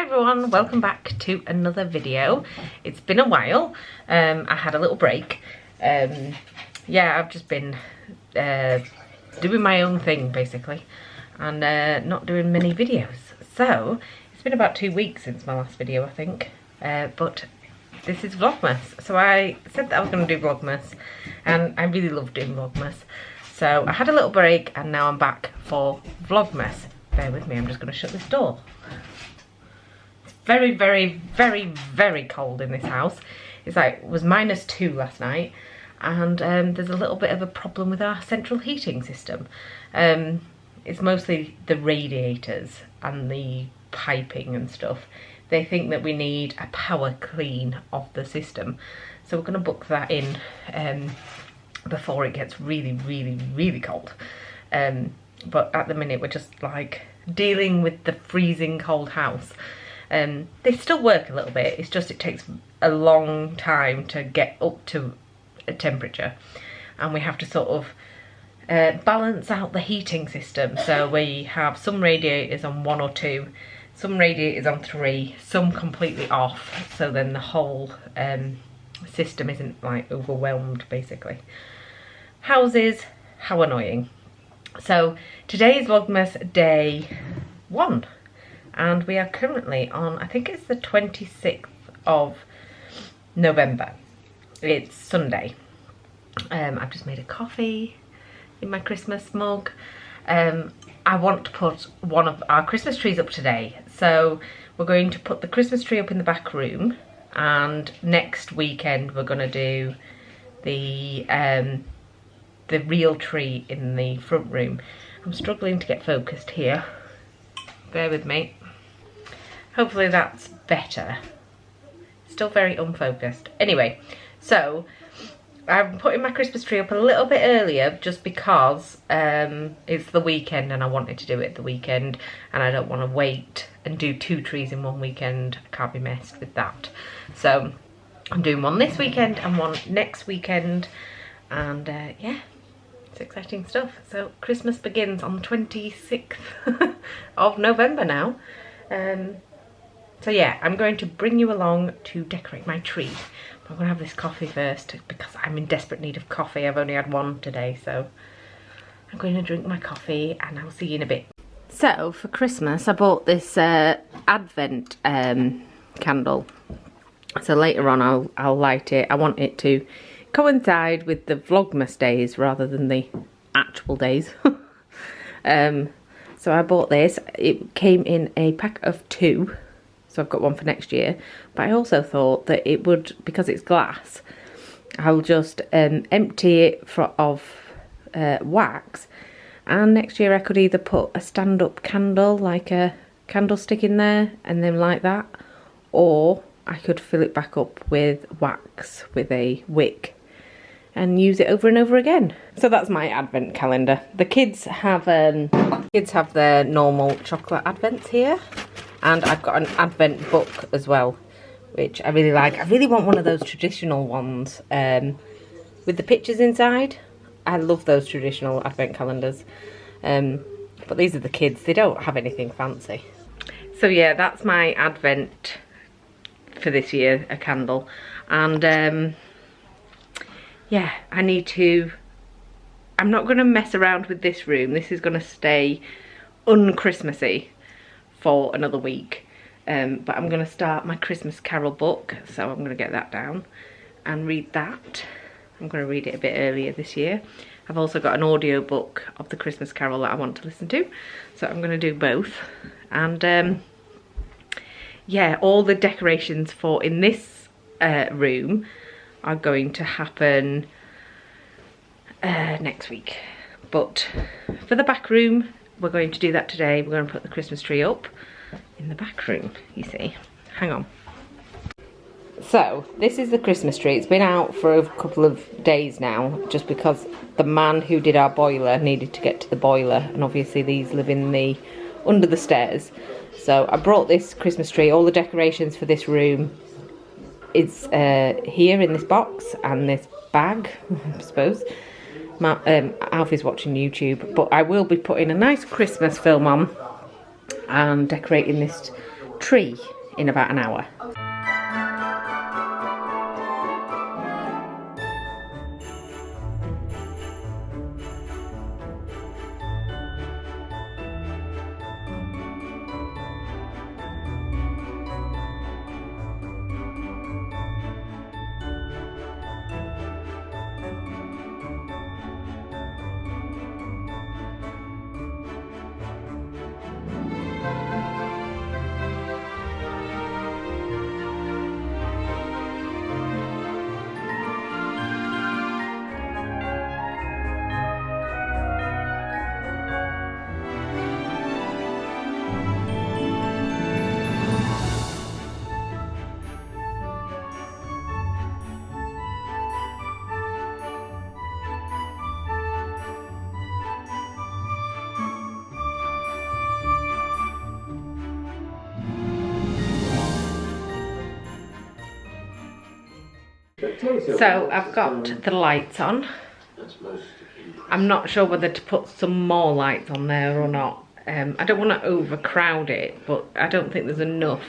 everyone, welcome back to another video. It's been a while. I had a little break. Yeah, I've just been doing my own thing basically and not doing many videos. So it's been about 2 weeks since my last video, I think, but this is Vlogmas. So I said that I was going to do Vlogmas and I really love doing Vlogmas. So I had a little break and now I'm back for Vlogmas. Bear with me, I'm just going to shut this door. Very, very, very, very cold in this house. It's like, it was -2 last night, and there's a little bit of a problem with our central heating system. It's mostly the radiators and the piping and stuff. They think that we need a power clean of the system. So we're going to book that in before it gets really, really, really cold. But at the minute we're just like dealing with the freezing cold house. They still work a little bit, it's just it takes a long time to get up to a temperature, and we have to sort of balance out the heating system. So we have some radiators on 1 or 2, some radiators on 3, some completely off, so then the whole system isn't like overwhelmed basically. Houses, how annoying. So today is Vlogmas day 1. And we are currently on, I think it's the 26th of November. It's Sunday. I've just made a coffee in my Christmas mug. I want to put one of our Christmas trees up today. So we're going to put the Christmas tree up in the back room. And next weekend we're going to do the real tree in the front room. I'm struggling to get focused here. Bear with me. Hopefully that's better. Still very unfocused. Anyway, so I'm putting my Christmas tree up a little bit earlier just because it's the weekend and I wanted to do it the weekend, and I don't want to wait and do 2 trees in one weekend. I can't be messed with that. So I'm doing one this weekend and one next weekend, and yeah, it's exciting stuff. So Christmas begins on the 26th of November now. So yeah, I'm going to bring you along to decorate my tree. But I'm going to have this coffee first because I'm in desperate need of coffee. I've only had one today, so I'm going to drink my coffee and I'll see you in a bit. So for Christmas I bought this Advent candle. So later on I'll light it. I want it to coincide with the Vlogmas days rather than the actual days. So I bought this. It came in a pack of 2. So I've got one for next year, but I also thought that it would, because it's glass, I'll just empty it of wax, and next year I could either put a stand-up candle, like a candlestick in there, and then light that, or I could fill it back up with wax with a wick and use it over and over again. So that's my advent calendar. The kids have their normal chocolate advents here. And I've got an advent book as well, which I really like. I really want one of those traditional ones with the pictures inside. I love those traditional advent calendars. But these are the kids. They don't have anything fancy. So yeah, that's my advent for this year, a candle. And yeah, I'm not going to mess around with this room. This is going to stay un-Christmassy for another week, but I'm going to start my Christmas Carol book, so I'm going to get that down and read that. I'm going to read it a bit earlier this year. I've also got an audio book of the Christmas Carol that I want to listen to, so I'm going to do both. And yeah, all the decorations for in this room are going to happen next week, but for the back room we're going to do that today. We're going to put the Christmas tree up in the back room, you see. Hang on. So, this is the Christmas tree. It's been out for a couple of days now, just because the man who did our boiler needed to get to the boiler, and obviously these live in under the stairs. So I brought this Christmas tree. All the decorations for this room is here in this box and this bag, I suppose. Alfie's watching YouTube, but I will be putting a nice Christmas film on and decorating this tree in about an hour. So I've got the lights on. I'm not sure whether to put some more lights on there or not. I don't want to overcrowd it, but I don't think there's enough.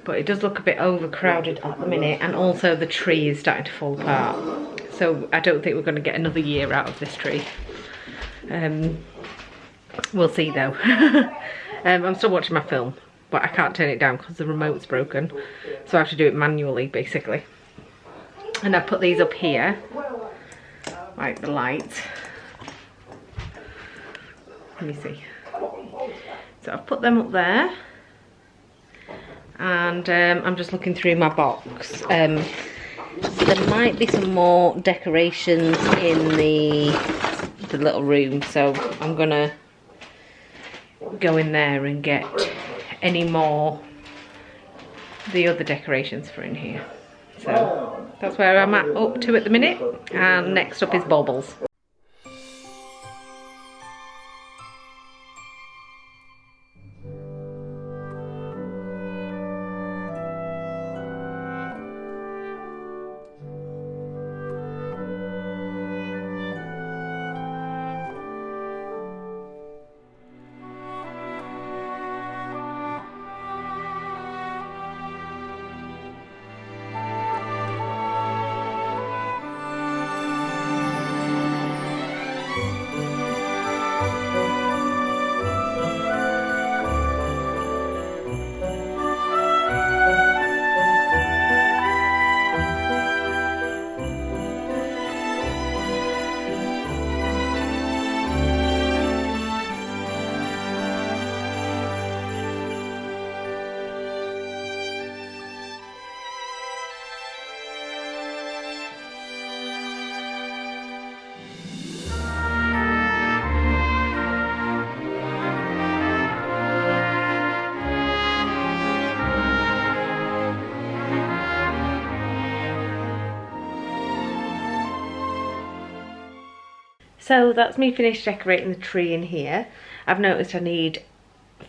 But it does look a bit overcrowded at the minute, and also the tree is starting to fall apart. So I don't think we're going to get another year out of this tree. We'll see though. I'm still watching my film, but I can't turn it down because the remote's broken. So I have to do it manually, basically. And I put these up here, like the lights. Let me see. So I've put them up there. And I'm just looking through my box. There might be some more decorations in the little room. So I'm gonna go in there and get any more the other decorations for in here. So that's where I'm up to at the minute, and next up is baubles. So that's me finished decorating the tree in here. I've noticed I need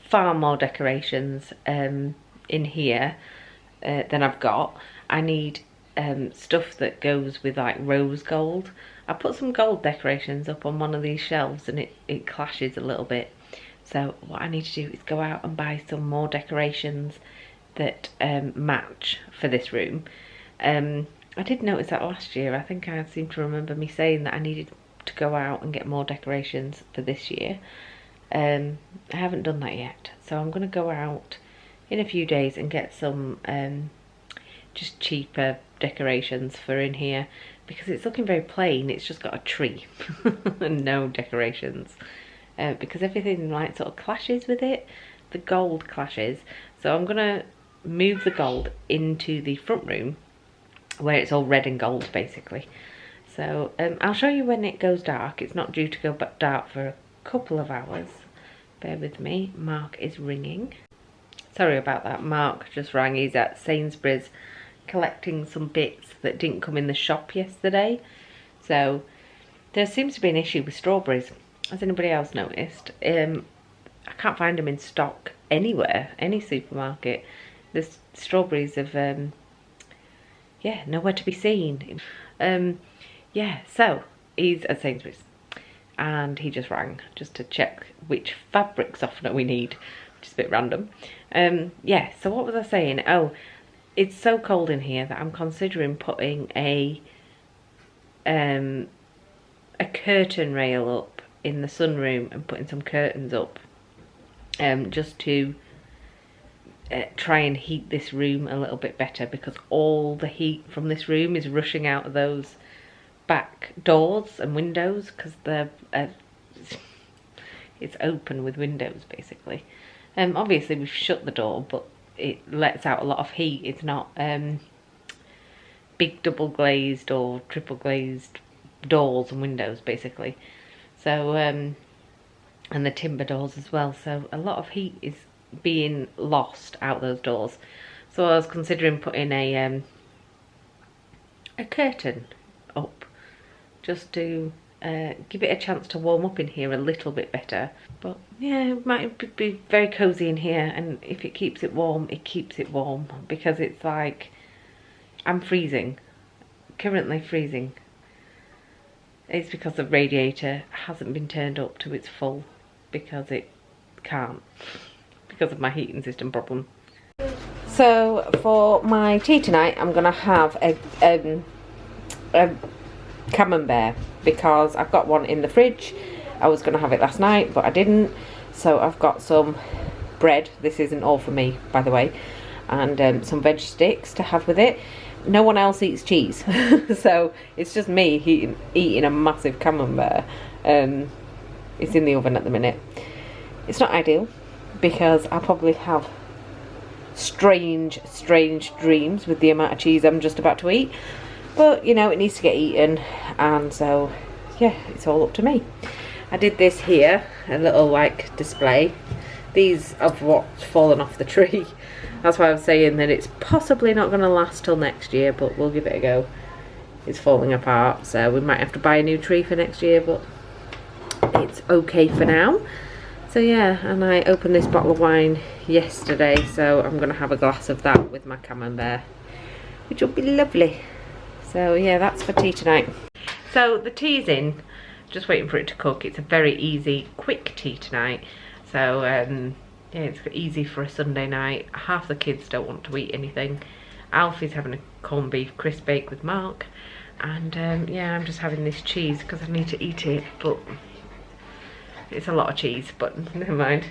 far more decorations in here than I've got. I need stuff that goes with like rose gold. I put some gold decorations up on one of these shelves and it clashes a little bit. So what I need to do is go out and buy some more decorations that match for this room. I did notice that last year. I think I seem to remember me saying that I needed to go out and get more decorations for this year. I haven't done that yet, so I'm going to go out in a few days and get some just cheaper decorations for in here, because it's looking very plain. It's just got a tree and no decorations, because everything like sort of clashes with it. The gold clashes, so I'm going to move the gold into the front room where it's all red and gold basically. So I'll show you when it goes dark. It's not due to go dark for a couple of hours. Bear with me. Mark is ringing. Sorry about that. Mark just rang. He's at Sainsbury's collecting some bits that didn't come in the shop yesterday. So there seems to be an issue with strawberries. Has anybody else noticed? I can't find them in stock anywhere, any supermarket. The strawberries have, yeah, nowhere to be seen. Yeah, so he's at Sainsbury's and he just rang just to check which fabric softener we need which is a bit random. Yeah, so what was I saying? Oh, it's so cold in here that I'm considering putting a curtain rail up in the sunroom and putting some curtains up, just to try and heat this room a little bit better, because all the heat from this room is rushing out of those back doors and windows, because they're it's open with windows basically. Obviously we've shut the door, but it lets out a lot of heat. It's not big double glazed or triple glazed doors and windows basically. So and the timber doors as well, so a lot of heat is being lost out those doors. So I was considering putting a curtain up, just to give it a chance to warm up in here a little bit better. But yeah, it might be very cozy in here, and if it keeps it warm, it keeps it warm, because it's like I'm freezing, currently freezing. It's because the radiator hasn't been turned up to its full, because it can't, because of my heating system problem. So for my tea tonight, I'm gonna have a camembert, because I've got one in the fridge. I was gonna have it last night, but I didn't. So I've got some bread. This isn't all for me, by the way, and some veg sticks to have with it. No one else eats cheese, so it's just me eating a massive camembert. It's in the oven at the minute. It's not ideal, because I probably have strange dreams with the amount of cheese I'm just about to eat. But you know, it needs to get eaten, and so yeah, it's all up to me. I did this here, a little like display. These are what's fallen off the tree. That's why I was saying that it's possibly not going to last till next year, but we'll give it a go. It's falling apart, so we might have to buy a new tree for next year, but it's okay for now. So yeah, and I opened this bottle of wine yesterday, so I'm going to have a glass of that with my camembert, which will be lovely. So yeah, that's for tea tonight. So the tea's in, just waiting for it to cook. It's a very easy, quick tea tonight. So yeah, it's easy for a Sunday night. Half the kids don't want to eat anything. Alfie's having a corned beef crisp bake with Mark, and yeah, I'm just having this cheese because I need to eat it, but it's a lot of cheese, but never mind.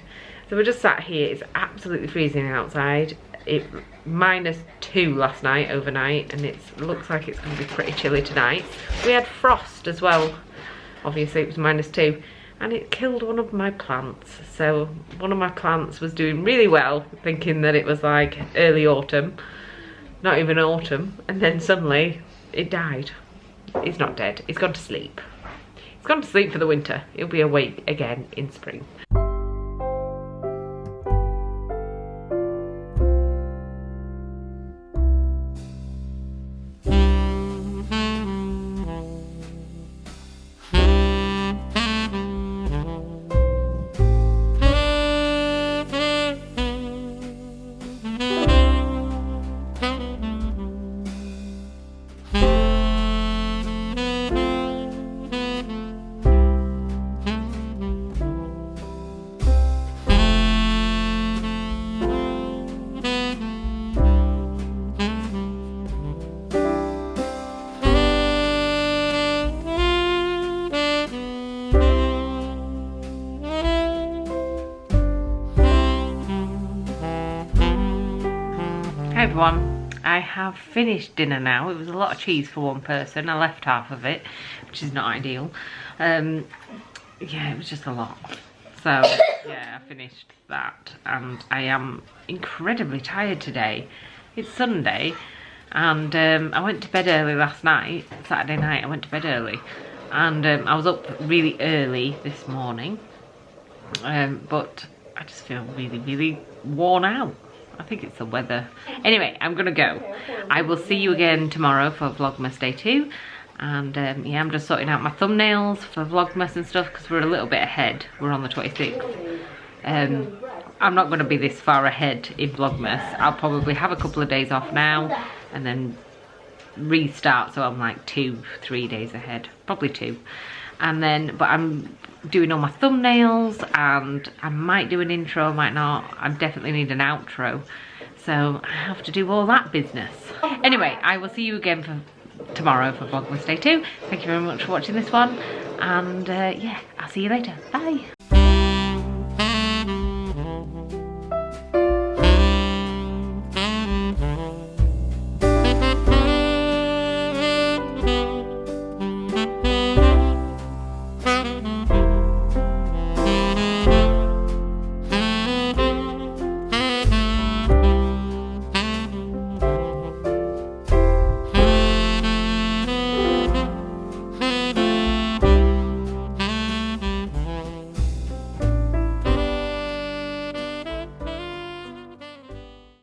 So we're just sat here. It's absolutely freezing outside. It -2 last night, overnight, and it looks like it's going to be pretty chilly tonight. We had frost as well. Obviously it was -2, and it killed one of my plants. So one of my plants was doing really well, thinking that it was like early autumn, not even autumn, and then suddenly it died. It's not dead, it's gone to sleep. It's gone to sleep for the winter. It'll be awake again in spring. Hey everyone, I have finished dinner now. It was a lot of cheese for one person. I left half of it, which is not ideal. Yeah, it was just a lot. So yeah, I finished that, and I am incredibly tired today. It's Sunday, and I went to bed early last night. Saturday night I went to bed early, and I was up really early this morning, but I just feel really worn out. I think it's the weather. Anyway, I'm gonna go. I will see you again tomorrow for Vlogmas day 2. And yeah, I'm just sorting out my thumbnails for Vlogmas and stuff, because we're a little bit ahead. We're on the 26th. I'm not gonna be this far ahead in Vlogmas. I'll probably have a couple of days off now and then restart, so I'm like 2-3 days ahead, probably 2. and then, but I'm doing all my thumbnails, and I might do an intro, might not. I definitely need an outro, so I have to do all that business. Anyway, I will see you again for tomorrow for Vlogmas Day 2. Thank you very much for watching this one, and yeah, I'll see you later. Bye.